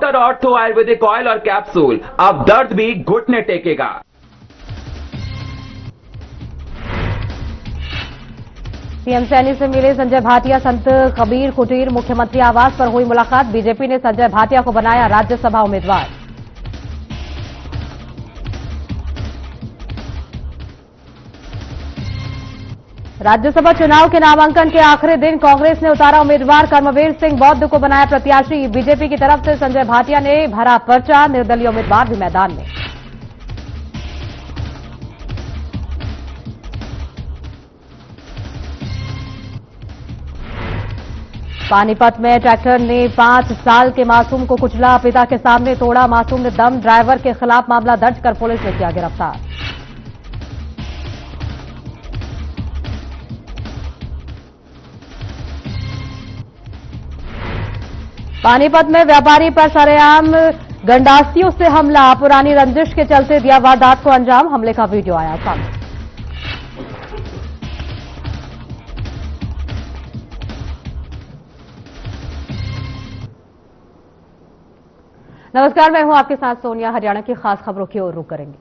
Doctor ortho Ayurvedic oil और capsule, अब दर्द भी घुटने टेकेगा। सीएम सैनी से मिले संजय भाटिया, संत कबीर कुटीर मुख्यमंत्री आवास पर हुई मुलाकात। बीजेपी ने संजय भाटिया को बनाया राज्यसभा उम्मीदवार। राज्यसभा चुनाव के नामांकन के आखिरी दिन कांग्रेस ने उतारा उम्मीदवार। कर्मवीर सिंह बौद्ध को बनाया प्रत्याशी। बीजेपी की तरफ से संजय भाटिया ने भरा पर्चा। निर्दलीय उम्मीदवार भी मैदान में। पानीपत में ट्रैक्टर ने 5 साल के मासूम को कुचला, पिता के सामने तोड़ा मासूम ने दम। ड्राइवर के खिलाफ मामला दर्ज कर पुलिस ने किया गिरफ्तार। पानीपत में व्यापारी पर सरेआम गंडासियों से हमला। पुरानी रंजिश के चलते दिया वारदात को अंजाम। हमले का वीडियो आया सामने। नमस्कार, मैं हूं आपके साथ सोनिया। हरियाणा की खास खबरों की ओर रुख करेंगे।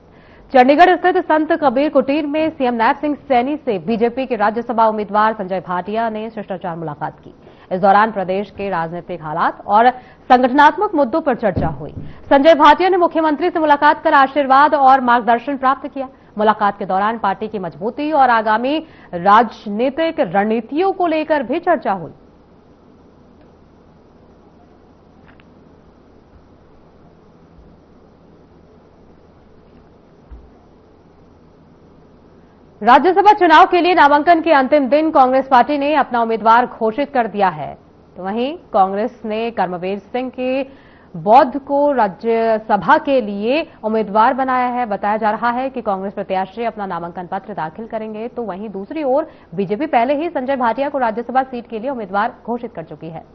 चंडीगढ़ स्थित संत कबीर कुटीर में सीएम नायब सिंह सैनी से बीजेपी के राज्यसभा उम्मीदवार संजय भाटिया ने शिष्टाचार मुलाकात की। इस दौरान प्रदेश के राजनीतिक हालात और संगठनात्मक मुद्दों पर चर्चा हुई। संजय भाटिया ने मुख्यमंत्री से मुलाकात कर आशीर्वाद और मार्गदर्शन प्राप्त किया। मुलाकात के दौरान पार्टी की मजबूती और आगामी राजनीतिक रणनीतियों को लेकर भी चर्चा हुई। राज्यसभा चुनाव के लिए नामांकन के अंतिम दिन कांग्रेस पार्टी ने अपना उम्मीदवार घोषित कर दिया है। तो वहीं कांग्रेस ने कर्मवीर सिंह के बौद्ध को राज्यसभा के लिए उम्मीदवार बनाया है। बताया जा रहा है कि कांग्रेस प्रत्याशी अपना नामांकन पत्र दाखिल करेंगे। तो वहीं दूसरी ओर बीजेपी पहले ही संजय भाटिया को राज्यसभा सीट के लिए उम्मीदवार घोषित कर चुकी है।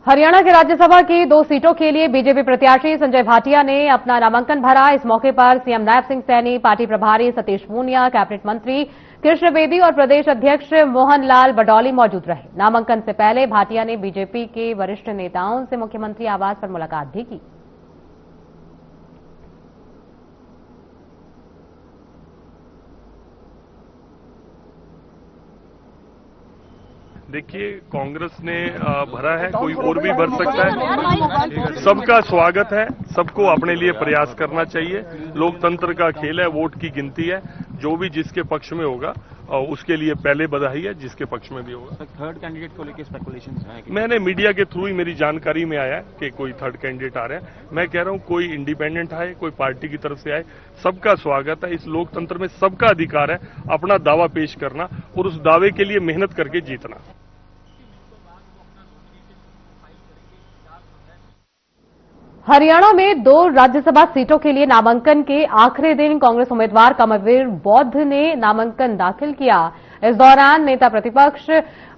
हरियाणा के राज्यसभा की 2 सीटों के लिए बीजेपी प्रत्याशी संजय भाटिया ने अपना नामांकन भरा। इस मौके पर सीएम नायब सिंह सैनी, पार्टी प्रभारी सतीश पूनिया, कैबिनेट मंत्री कृष्ण बेदी और प्रदेश अध्यक्ष मोहन लाल बडौली मौजूद रहे। नामांकन से पहले भाटिया ने बीजेपी के वरिष्ठ नेताओं से मुख्यमंत्री आवास पर मुलाकात भी की। देखिए, कांग्रेस ने भरा है, कोई और भी भर सकता है। सबका स्वागत है, सबको अपने लिए प्रयास करना चाहिए। लोकतंत्र का खेल है, वोट की गिनती है। जो भी जिसके पक्ष में होगा उसके लिए पहले बधाई है, जिसके पक्ष में भी होगा। थर्ड कैंडिडेट को लेकर स्पेकुलेशन है? मैंने मीडिया के थ्रू ही मेरी जानकारी में आया है कि कोई थर्ड कैंडिडेट आ रहा है। मैं कह रहा हूं कोई इंडिपेंडेंट आए, कोई पार्टी की तरफ से आए, सबका स्वागत है। इस लोकतंत्र में सबका अधिकार है अपना दावा पेश करना और उस दावे के लिए मेहनत करके जीतना। हरियाणा में 2 राज्यसभा सीटों के लिए नामांकन के आखिरी दिन कांग्रेस उम्मीदवार कर्मवीर बौद्ध ने नामांकन दाखिल किया। इस दौरान नेता प्रतिपक्ष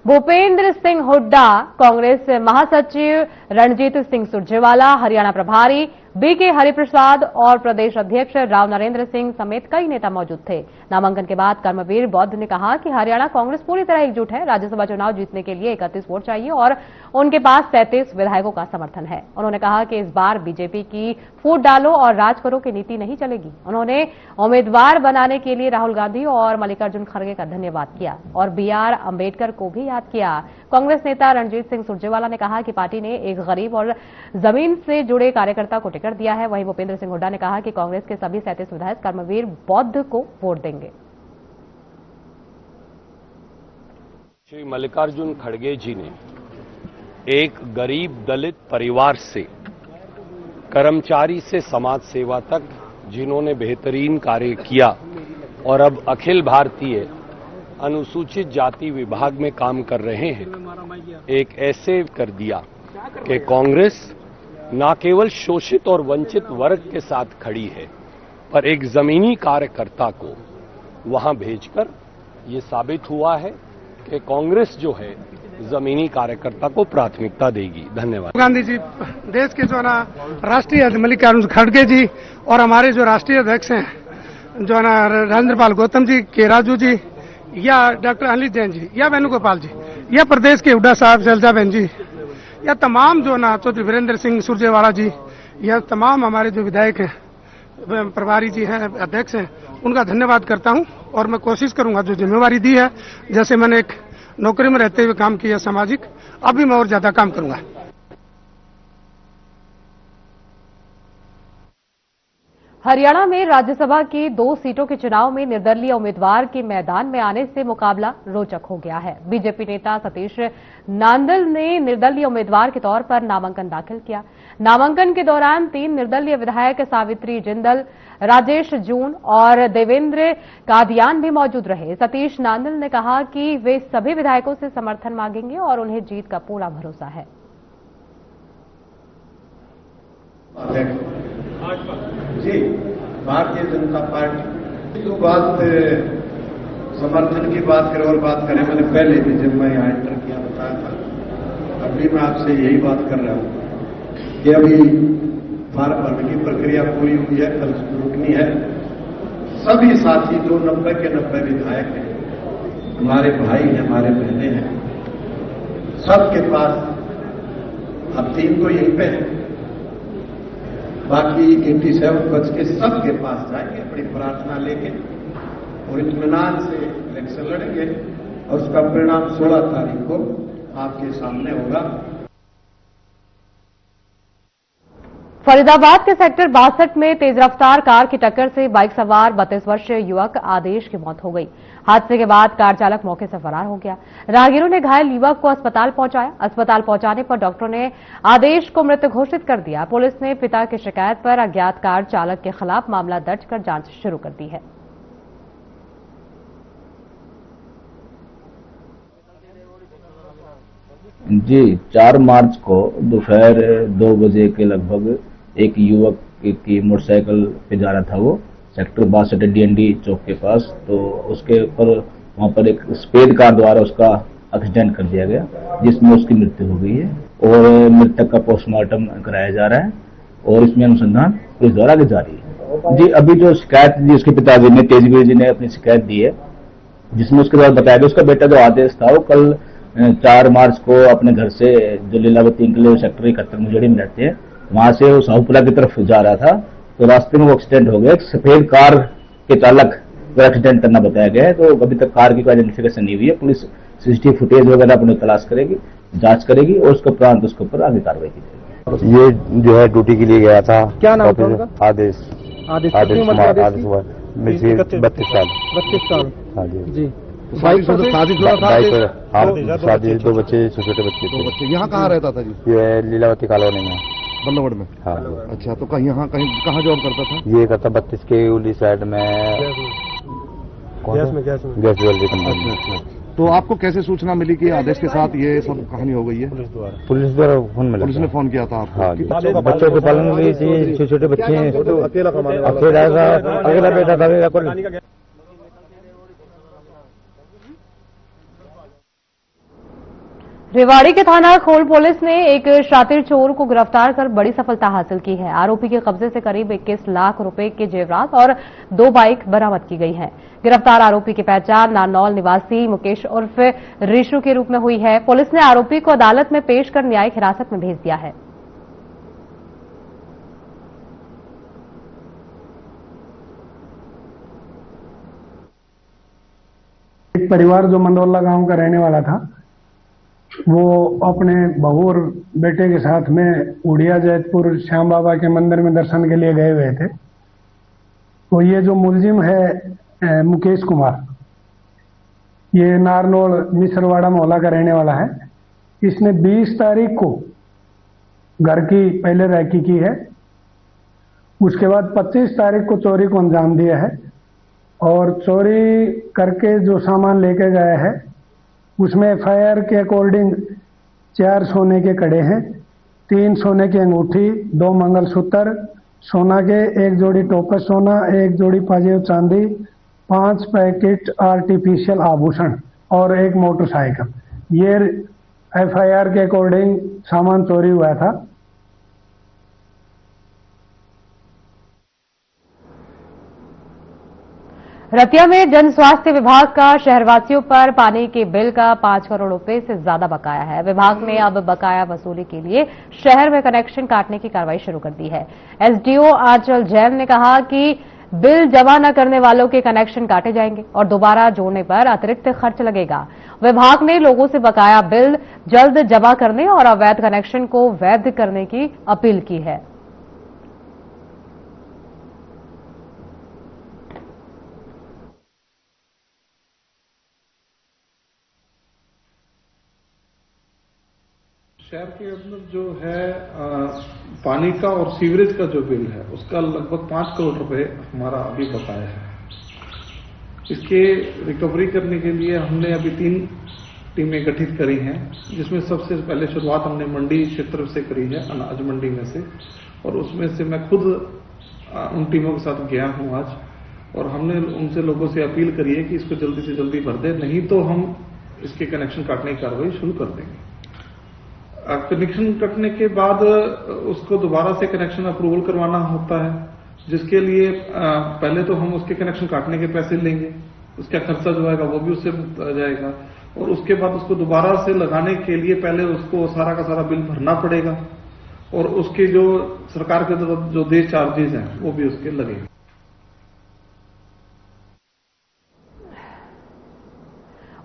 भूपेंद्र सिंह हुड्डा, कांग्रेस महासचिव रणजीत सिंह सुरजेवाला, हरियाणा प्रभारी बीके हरिप्रसाद और प्रदेश अध्यक्ष राव नरेंद्र सिंह समेत कई नेता मौजूद थे। नामांकन के बाद कर्मवीर बौद्ध ने कहा कि हरियाणा कांग्रेस पूरी तरह एकजुट है। राज्यसभा चुनाव जीतने के लिए 31 वोट चाहिए और उनके पास 33 विधायकों का समर्थन है। उन्होंने कहा कि इस बार बीजेपी की फूट डालो और राज करो की नीति नहीं चलेगी। उन्होंने उम्मीदवार बनाने के लिए राहुल गांधी और मल्लिकार्जुन खड़गे का धन्यवाद किया और बीआर अंबेडकर को भी याद किया। कांग्रेस नेता रणजीत सिंह सुरजेवाला ने कहा कि पार्टी ने एक गरीब और जमीन से जुड़े कार्यकर्ता को टिकट दिया है। वहीं भूपेंद्र सिंह हुड्डा ने कहा कि कांग्रेस के सभी 37 विधायक कर्मवीर बौद्ध को वोट देंगे। श्री मल्लिकार्जुन खड़गे जी ने एक गरीब दलित परिवार से कर्मचारी से समाज सेवा तक जिन्होंने बेहतरीन कार्य किया और अब अखिल भारतीय अनुसूचित जाति विभाग में काम कर रहे हैं, एक ऐसे कर दिया कि कांग्रेस न केवल शोषित और वंचित वर्ग के साथ खड़ी है, पर एक जमीनी कार्यकर्ता को वहां भेजकर ये साबित हुआ है कि कांग्रेस जो है जमीनी कार्यकर्ता को प्राथमिकता देगी। धन्यवाद। गांधी जी, देश के जो ना राष्ट्रीय मल्लिकार्जुन खड़गे जी और हमारे जो राष्ट्रीय अध्यक्ष हैं जो है ना राजेंद्रपाल गौतम जी, के राजू जी, या डॉक्टर अनिल जैन जी, या वेणुगोपाल जी, या प्रदेश के हुड्डा साहब, शैलजा बहन जी, या तमाम जो ना चौधरी वीरेंद्र सिंह सुरजेवाला जी, या तमाम हमारे जो विधायक हैं, प्रभारी जी हैं, अध्यक्ष हैं, उनका धन्यवाद करता हूं। और मैं कोशिश करूंगा जो जिम्मेवारी दी है, जैसे मैंने एक नौकरी में रहते हुए काम किया सामाजिक, अभी मैं और ज्यादा काम करूंगा। हरियाणा में राज्यसभा की 2 सीटों के चुनाव में निर्दलीय उम्मीदवार के मैदान में आने से मुकाबला रोचक हो गया है। बीजेपी नेता सतीश नांदल ने निर्दलीय उम्मीदवार के तौर पर नामांकन दाखिल किया। नामांकन के दौरान 3 निर्दलीय विधायक सावित्री जिंदल, राजेश जून और देवेंद्र कादियान भी मौजूद रहे। सतीश नांदल ने कहा कि वे सभी विधायकों से समर्थन मांगेंगे और उन्हें जीत का पूरा भरोसा है। जी, भारतीय जनता पार्टी तो बात समर्थन की बात करें और बात करें, मैंने पहले भी जब मैं यहाँ एंटर किया बताया था, अभी मैं आपसे यही बात कर रहा हूं कि अभी फार्म भरने की प्रक्रिया पूरी हुई है, कल स्क्रूटनी है। सभी साथी जो 90 के 90 विधायक हैं, हमारे भाई हैं, हमारे बहने हैं, सबके पास अब 3 तो यहीं पे हैं, बाकी 87 बच के सबके पास जाएंगे अपनी प्रार्थना लेके और इत्मीनान से इलेक्शन लड़ेंगे और उसका परिणाम 16 तारीख को आपके सामने होगा। फरीदाबाद के सेक्टर 62 में तेज रफ्तार कार की टक्कर से बाइक सवार 32 वर्षीय युवक आदेश की मौत हो गई। हादसे के बाद कार चालक मौके से फरार हो गया। राहगीरों ने घायल युवक को अस्पताल पहुंचाया। अस्पताल पहुंचाने पर डॉक्टरों ने आदेश को मृत घोषित कर दिया। पुलिस ने पिता की शिकायत पर अज्ञात कार चालक के खिलाफ मामला दर्ज कर जांच शुरू कर दी है। जी, 4 मार्च को दोपहर 2 बजे के लगभग एक युवक की मोटरसाइकिल पे जा रहा था, वो सेक्टर 62 डीएनडी चौक के पास, तो उसके ऊपर वहां पर एक स्पेड कार द्वारा उसका एक्सीडेंट कर दिया गया, जिसमें उसकी मृत्यु हो गई है और मृतक का पोस्टमार्टम कराया जा रहा है और इसमें अनुसंधान पुलिस द्वारा आगे जारी है। जी, अभी जो शिकायत जी उसके पिताजी ने, तेजवीर जी ने अपनी शिकायत दी है, जिसमें उसके बाद बताया गया उसका बेटा जो आदेश था वो कल 4 मार्च को अपने घर से जो लीलावती इंक्लेव सेक्टर 71 मुजड़ी में रहते हैं, वहां से वो साहूपुरा की तरफ जा रहा था, तो रास्ते में वो एक्सीडेंट हो गया। एक सफेद कार के चालक को एक्सीडेंट करना बताया गया है, तो अभी तक कार की कोई आइडेंटिफिकेशन नहीं हुई है। पुलिस सीसीटीवी फुटेज वगैरह अपनी तलाश करेगी, जांच करेगी और उसके उपरांत उसके ऊपर आगे कार्रवाई की जाएगी। ये जो है ड्यूटी के लिए गया था। क्या नाम था उनका? आदेश कुमार, 32 साल। हाँ जी। शादी 2 बच्चे, छोटे बच्चे थे। यहाँ कहाँ रहता था जी? ये लीलावती कॉलोनी में, बल्लवड़ में। हाँ। अच्छा, तो कहीं कहाँ जॉब करता था? ये करता 32 के उली साइड में गैस ज्वेलरी कंपनी। अच्छा। तो आपको कैसे सूचना मिली कि आदेश के साथ ये सब कहानी हो गई है? पुलिस द्वारा फोन मिला। पुलिस ने फोन किया था आपको? हाँ जी। बच्चों के पालन के लिए, छोटे बच्चे हैं, अकेला बेटा था। रेवाड़ी के थाना खोल पुलिस ने एक शातिर चोर को गिरफ्तार कर बड़ी सफलता हासिल की है। आरोपी के कब्जे से करीब 21 लाख रुपए के जेवरात और 2 बाइक बरामद की गई है। गिरफ्तार आरोपी की पहचान नारनौल निवासी मुकेश उर्फ रिशु के रूप में हुई है। पुलिस ने आरोपी को अदालत में पेश कर न्यायिक हिरासत में भेज दिया है। एक परिवार जो मंडोला गांव का रहने वाला था, वो अपने बहू और बेटे के साथ में उड़िया जैतपुर श्याम बाबा के मंदिर में दर्शन के लिए गए हुए थे। तो ये जो मुलजिम है मुकेश कुमार, ये नारनौल मिसरवाड़ा मोहल्ला का रहने वाला है। इसने 20 तारीख को घर की पहले रैकी की है, उसके बाद 25 तारीख को चोरी को अंजाम दिया है और चोरी करके जो सामान लेके गया है उसमें एफआईआर के अकॉर्डिंग 4 सोने के कड़े हैं, 3 सोने की अंगूठी, 2 मंगलसूत्र सोना के, 1 जोड़ी टोपस सोना, 1 जोड़ी पाजेब चांदी, 5 पैकेट आर्टिफिशियल आभूषण और 1 मोटरसाइकिल। ये एफआईआर के अकॉर्डिंग सामान चोरी हुआ था। रतिया में जन स्वास्थ्य विभाग का शहरवासियों पर पानी के बिल का 5 करोड़ रुपए से ज्यादा बकाया है। विभाग ने अब बकाया वसूली के लिए शहर में कनेक्शन काटने की कार्रवाई शुरू कर दी है। एसडीओ आंचल जैन ने कहा कि बिल जमा न करने वालों के कनेक्शन काटे जाएंगे और दोबारा जोड़ने पर अतिरिक्त खर्च लगेगा। विभाग ने लोगों से बकाया बिल जल्द जमा करने और अवैध कनेक्शन को वैध करने की अपील की है। शहर के अंदर जो है पानी का और सीवरेज का जो बिल है उसका लगभग 5 करोड़ रुपए हमारा अभी बकाया है। इसके रिकवरी करने के लिए हमने अभी 3 टीमें गठित करी हैं, जिसमें सबसे पहले शुरुआत हमने मंडी क्षेत्र से करी है, अनाज मंडी में से, और उसमें से मैं खुद उन टीमों के साथ गया हूं आज, और हमने उनसे लोगों से अपील करी है कि इसको जल्दी से जल्दी भर दे, नहीं तो हम इसके कनेक्शन काटने की कार्रवाई शुरू कर देंगे। कनेक्शन कटने के बाद उसको दोबारा से कनेक्शन अप्रूवल करवाना होता है, जिसके लिए पहले तो हम उसके कनेक्शन काटने के पैसे लेंगे, उसका खर्चा जो आएगा वो भी उससे आ जाएगा, और उसके बाद उसको दोबारा से लगाने के लिए पहले उसको सारा का सारा बिल भरना पड़ेगा, और उसके जो सरकार के तरफ जो देय चार्जेस हैं वो भी उसके लगेंगे।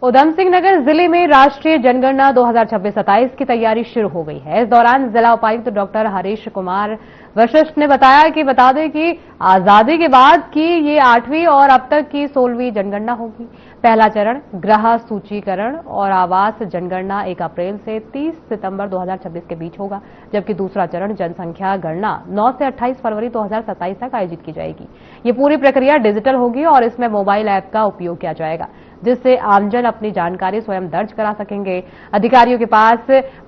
उधम सिंह नगर जिले में राष्ट्रीय जनगणना 2026-27 की तैयारी शुरू हो गई है। इस दौरान जिला उपायुक्त डॉक्टर हरीश कुमार वशिष्ठ ने बता दें कि आजादी के बाद की ये 8वीं और अब तक की 16वीं जनगणना होगी। पहला चरण गृह सूचीकरण और आवास जनगणना 1 अप्रैल से 30 सितंबर 2026 के बीच होगा, जबकि दूसरा चरण जनसंख्या गणना 9 से 28 फरवरी 2027 तक आयोजित की जाएगी। ये पूरी प्रक्रिया डिजिटल होगी और इसमें मोबाइल ऐप का उपयोग किया जाएगा, जिससे आमजन अपनी जानकारी स्वयं दर्ज करा सकेंगे। अधिकारियों के पास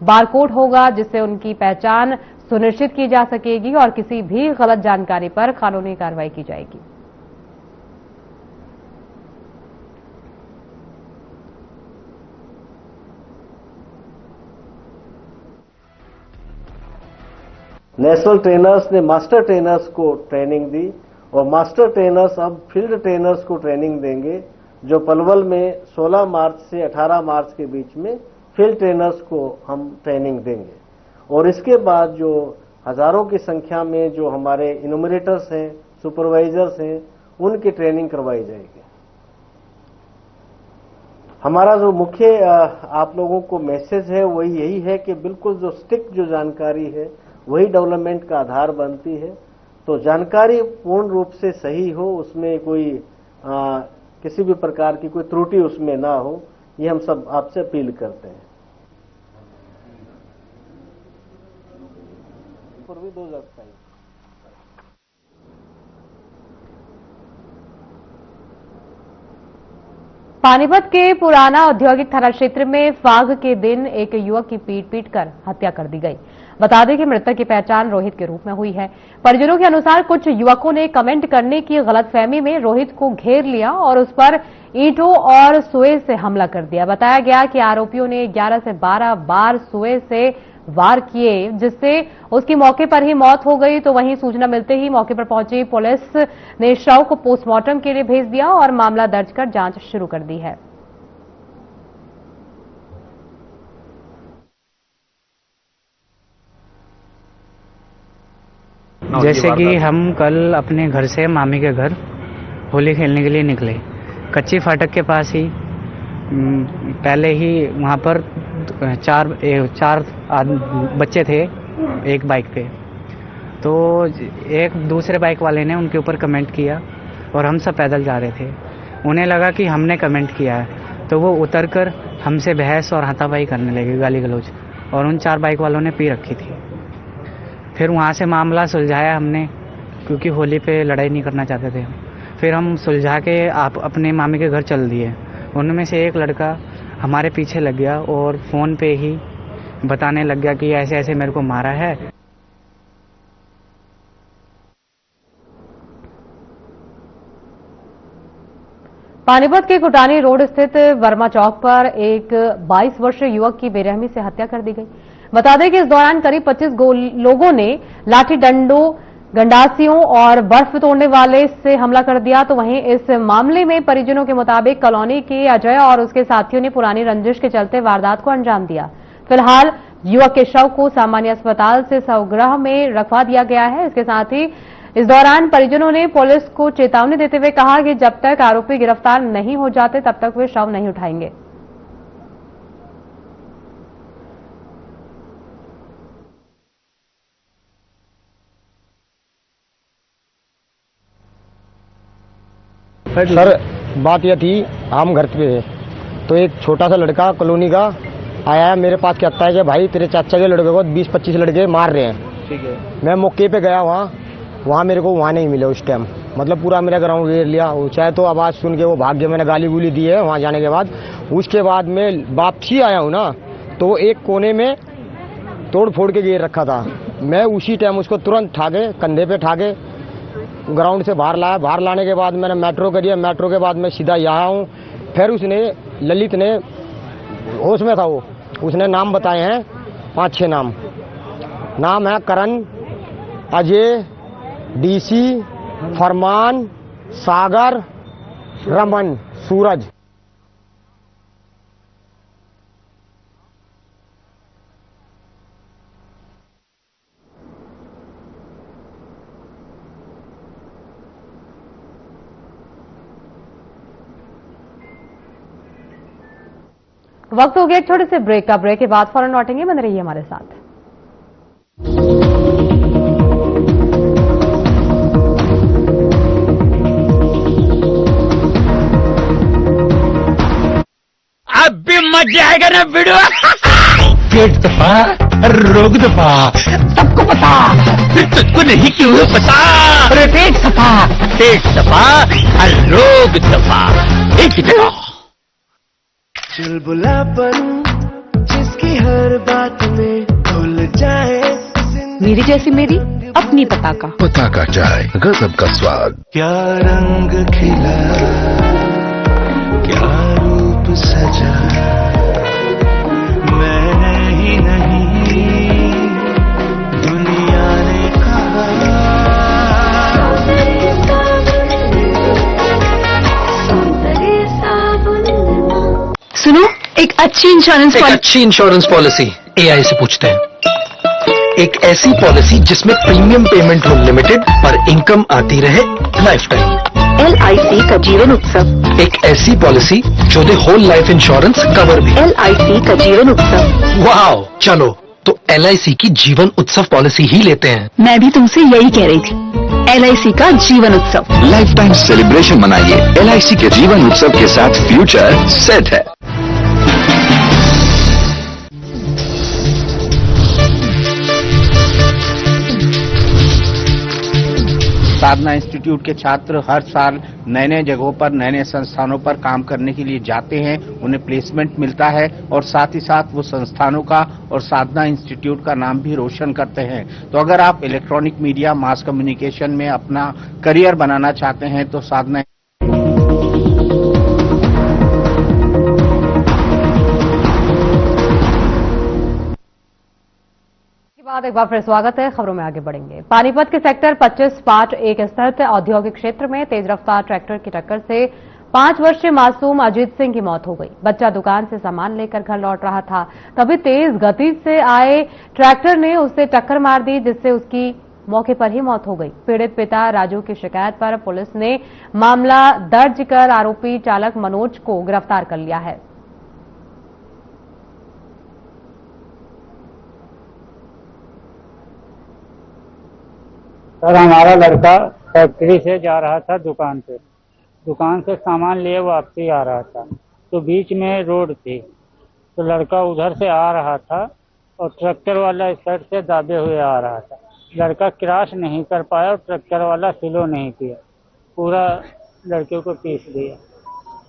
बारकोड होगा, जिससे उनकी पहचान सुनिश्चित की जा सकेगी और किसी भी गलत जानकारी पर कानूनी कार्रवाई की जाएगी। नेशनल ट्रेनर्स ने मास्टर ट्रेनर्स को ट्रेनिंग दी और मास्टर ट्रेनर्स अब फील्ड ट्रेनर्स को ट्रेनिंग देंगे, जो पलवल में 16 मार्च से 18 मार्च के बीच में फील्ड ट्रेनर्स को हम ट्रेनिंग देंगे। और इसके बाद जो हजारों की संख्या में जो हमारे इन्यूमरेटर्स हैं, सुपरवाइजर्स हैं, उनकी ट्रेनिंग करवाई जाएगी। हमारा जो मुख्य आप लोगों को मैसेज है वही यही है कि बिल्कुल जो स्टिक जो जानकारी है वही डेवलपमेंट का आधार बनती है। तो जानकारी पूर्ण रूप से सही हो, उसमें कोई किसी भी प्रकार की कोई त्रुटि उसमें ना हो, ये हम सब आपसे अपील करते हैं। पूर्वी 2027 पानीपत के पुराना औद्योगिक थाना क्षेत्र में फाग के दिन एक युवक की पीट कर हत्या कर दी गई। बता दें कि मृतक की पहचान रोहित के रूप में हुई है। परिजनों के अनुसार कुछ युवकों ने कमेंट करने की गलतफहमी में रोहित को घेर लिया और उस पर ईंटों और सुए से हमला कर दिया। बताया गया कि आरोपियों ने 11 से 12 बार सुए से वार किए, जिससे उसकी मौके पर ही मौत हो गई। तो वहीं सूचना मिलते ही मौके पर पहुंची पुलिस ने शव को पोस्टमार्टम के लिए भेज दिया और मामला दर्ज कर जांच शुरू कर दी है। जैसे कि हम कल अपने घर से मामी के घर होली खेलने के लिए निकले, कच्ची फाटक के पास ही पहले ही वहाँ पर चार बच्चे थे एक बाइक पे। तो एक दूसरे बाइक वाले ने उनके ऊपर कमेंट किया और हम सब पैदल जा रहे थे। उन्हें लगा कि हमने कमेंट किया है, तो वो उतरकर हमसे बहस और हाथापाई करने लगे, गाली गलौज, और उन 4 बाइक वालों ने पी रखी थी। फिर वहाँ से मामला सुलझाया हमने, क्योंकि होली पे लड़ाई नहीं करना चाहते थे। फिर हम सुलझा के आप अपने मामी के घर चल दिए। उनमें से एक लड़का हमारे पीछे लग गया और फ़ोन पे ही बताने लग गया कि ऐसे ऐसे मेरे को मारा है। पानीपत के कुटानी रोड स्थित वर्मा चौक पर एक 22 वर्षीय युवक की बेरहमी से हत्या कर दी गई। बता दें कि इस दौरान करीब 25 लोगों ने लाठी डंडों गंडासियों और बर्फ तोड़ने वाले से हमला कर दिया। तो वहीं इस मामले में परिजनों के मुताबिक कॉलोनी के अजय और उसके साथियों ने पुरानी रंजिश के चलते वारदात को अंजाम दिया। फिलहाल युवक के शव को सामान्य अस्पताल से शवगृह में रखवा दिया गया है। इसके साथ ही इस दौरान परिजनों ने पुलिस को चेतावनी देते हुए कहा कि जब तक आरोपी गिरफ्तार नहीं हो जाते तब तक वे शव नहीं उठाएंगे। सर बात यह थी, हम घर पे तो एक छोटा सा लड़का कॉलोनी का आया मेरे पास, कहता है कि भाई तेरे चाचा के लड़के को 20-25 लड़के मार रहे हैं। ठीक है। मैं मौके पे गया वहाँ मेरे को वहाँ नहीं मिले उस टाइम, मतलब पूरा मेरा ग्राउंड घेर लिया। चाहे तो आवाज़ सुन के वो भाग गया, मैंने गाली गुली दी है वहाँ जाने के बाद। उसके बाद मैं वापसी आया हूँ ना, तो एक कोने में तोड़ फोड़ के घेर रखा था। मैं उसी टाइम उसको तुरंत ठाके कंधे पे ठाके ग्राउंड से बाहर लाया। बाहर लाने के बाद मैंने मेट्रो करी, मेट्रो के बाद मैं सीधा यहाँ हूँ। फिर उसने ललित ने होश में था, वो उसने नाम बताए हैं 5-6 नाम है करण, अजय, डीसी, फरमान, सागर, रमन, सूरज। वक्त हो गया एक छोटे से ब्रेक का। ब्रेक के बाद फौरन लौटेंगे, बने रहिए हमारे साथ। अब भी मजा आएगा ना वीडियो। पेट दफा रोग दफा सबको पता, फिर तुझको नहीं क्यों पता। अरे पेट दफा रोग दफा एक चलो। चुलबुलापन जिसकी हर बात में भूल जाए, मेरी जैसी मेरी अपनी पताका चाय गजब का स्वाद। क्या रंग खिला, क्या रूप सजा, मैंने ही नहीं दुनिया ने कहा। सुनो, एक अच्छी इंश्योरेंस पॉलिसी एआई से पूछते हैं। एक ऐसी पॉलिसी जिसमें प्रीमियम पेमेंट हो लिमिटेड पर इनकम आती रहे लाइफ टाइम। LIC का जीवन उत्सव। एक ऐसी पॉलिसी जो दे होल लाइफ इंश्योरेंस कवर भी। LIC का जीवन उत्सव। वाह, चलो तो LIC की जीवन उत्सव पॉलिसी ही लेते हैं। मैं भी तुमसे यही कह रही थी, LIC का जीवन उत्सव। लाइफ टाइम सेलिब्रेशन मनाइए LIC के जीवन उत्सव के साथ, फ्यूचर सेट है। साधना इंस्टीट्यूट के छात्र हर साल नए नए जगहों पर, नए नए संस्थानों पर काम करने के लिए जाते हैं, उन्हें प्लेसमेंट मिलता है और साथ ही साथ वो संस्थानों का और साधना इंस्टीट्यूट का नाम भी रोशन करते हैं। तो अगर आप इलेक्ट्रॉनिक मीडिया, मास कम्युनिकेशन में अपना करियर बनाना चाहते हैं तो साधना बाद एक बार फिर स्वागत है। खबरों में आगे बढ़ेंगे। पानीपत के सेक्टर 25/1 स्थित औद्योगिक क्षेत्र में तेज रफ्तार ट्रैक्टर की टक्कर से 5 वर्षीय मासूम अजीत सिंह की मौत हो गई। बच्चा दुकान से सामान लेकर घर लौट रहा था, तभी तेज गति से आए ट्रैक्टर ने उसे टक्कर मार दी, जिससे उसकी मौके पर ही मौत हो गई। पीड़ित पिता राजू की शिकायत पर पुलिस ने मामला दर्ज कर आरोपी चालक मनोज को गिरफ्तार कर लिया है। सर, हमारा लड़का फैक्ट्री से जा रहा था दुकान पे, दुकान से सामान लिए वापसी आ रहा था, तो बीच में रोड थी, तो लड़का उधर से आ रहा था और ट्रैक्टर वाला इस साइड से दाबे हुए आ रहा था। लड़का क्रॉस नहीं कर पाया और ट्रैक्टर वाला स्लो नहीं किया, पूरा लड़के को पीस दिया।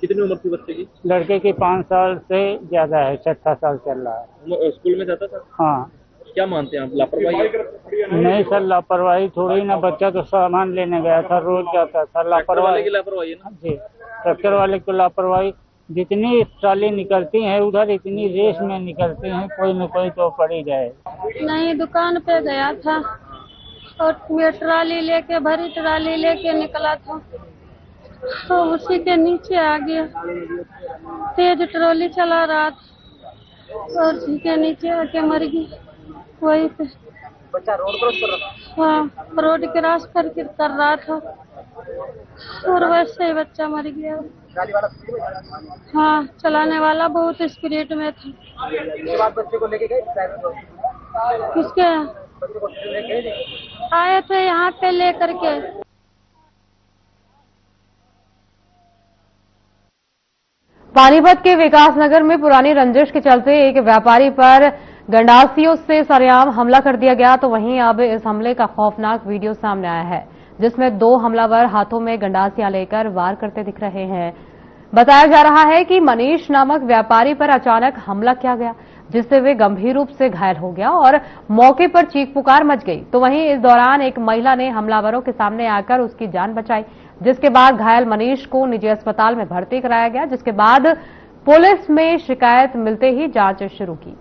कितनी उम्र थी बच्चे की? लड़के की 5 साल से ज्यादा है, 6 साल चल रहा है। स्कूल में जाता था? हाँ। क्या मानते हैं आप, लापरवाही? नहीं सर, लापरवाही थोड़ी ना, बच्चा तो सामान लेने गया था, रोज जाता था। लापरवाही की लापरवाही है ना जी, ट्रैक्टर वाले को लापरवाही। जितनी ट्राली निकलती हैं उधर, इतनी रेस में निकलती हैं, कोई न कोई तो पड़ ही जाए। नहीं, दुकान पे गया था, और मैं ट्राली लेके भरी ट्राली लेके निकला था तो उसी के नीचे आ गया। तेज ट्रॉली चला रहा था और उसी के नीचे आके मर गई वहीं पे। बच्चा रोड क्रॉस कर रहा था? हाँ, रोड क्रॉस कर रहा था और वैसे ही बच्चा मर गया। गाड़ी वाला स्पीड में? हाँ, चलाने वाला बहुत स्पीड में था। उसके बाद बच्चे को लेके गए ड्राइवर को? किसके? बच्चे को लेके गए? आए थे यहाँ पे लेकर के। पानीपत के विकासनगर में पुरानी रंजिश के चलते एक व्यापारी पर गंडासियों से सरेआम हमला कर दिया गया, तो वहीं अब इस हमले का खौफनाक वीडियो सामने आया है, जिसमें 2 हमलावर हाथों में गंडासियां लेकर वार करते दिख रहे हैं। बताया जा रहा है कि मनीष नामक व्यापारी पर अचानक हमला किया गया, जिससे वे गंभीर रूप से घायल हो गया और मौके पर चीख पुकार मच गई। तो वहीं इस दौरान एक महिला ने हमलावरों के सामने आकर उसकी जान बचाई, जिसके बाद घायल मनीष को निजी अस्पताल में भर्ती कराया गया, जिसके बाद पुलिस में शिकायत मिलते ही जांच शुरू की।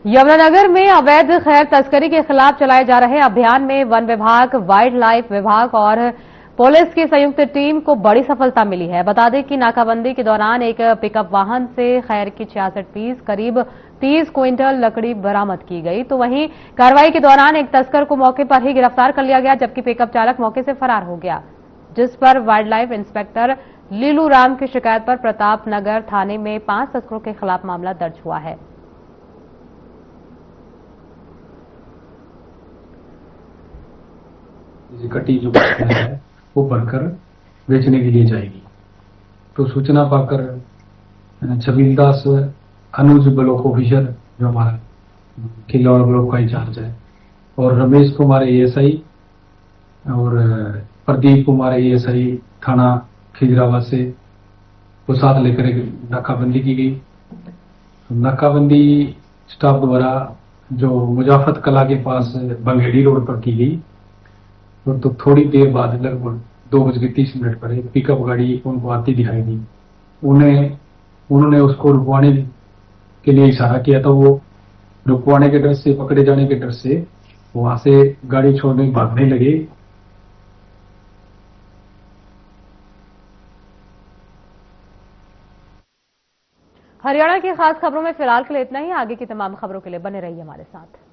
यमुनानगर में अवैध खैर तस्करी के खिलाफ चलाए जा रहे अभियान में वन विभाग, वाइल्ड लाइफ विभाग और पुलिस की संयुक्त टीम को बड़ी सफलता मिली है। बता दें कि नाकाबंदी के दौरान एक पिकअप वाहन से खैर की 66 पीस करीब 30 क्विंटल लकड़ी बरामद की गई। तो वहीं कार्रवाई के दौरान एक तस्कर को मौके पर ही गिरफ्तार कर लिया गया, जबकि पिकअप चालक मौके से फरार हो गया, जिस पर वाइल्ड लाइफ इंस्पेक्टर लीलू राम की शिकायत पर प्रतापनगर थाने में 5 तस्करों के खिलाफ मामला दर्ज हुआ है। कटी जो है वो भरकर बेचने के लिए जाएगी। तो सूचना पाकर छबील दास अनुज ब्लॉक ऑफिसर जो हमारा खिलौड़ ब्लॉक का इंचार्ज है, और रमेश कुमार ASI और प्रदीप कुमार ASI थाना खिजराबाद से वो साथ लेकर एक नाकाबंदी की गई। नाकाबंदी स्टाफ द्वारा जो मुजाफत कला के पास बंगेड़ी रोड पर की गई, तो थोड़ी देर बाद लगभग 2:30 पर एक पिकअप गाड़ी उनको आती दिखाई दी। उन्होंने उसको रुकवाने के लिए इशारा किया, तो वो रुकवाने के डर से, पकड़े जाने के डर से वहां से गाड़ी छोड़ने भागने लगे। हरियाणा की खास खबरों में फिलहाल के लिए इतना ही। आगे की तमाम खबरों के लिए बने रहिए हमारे साथ।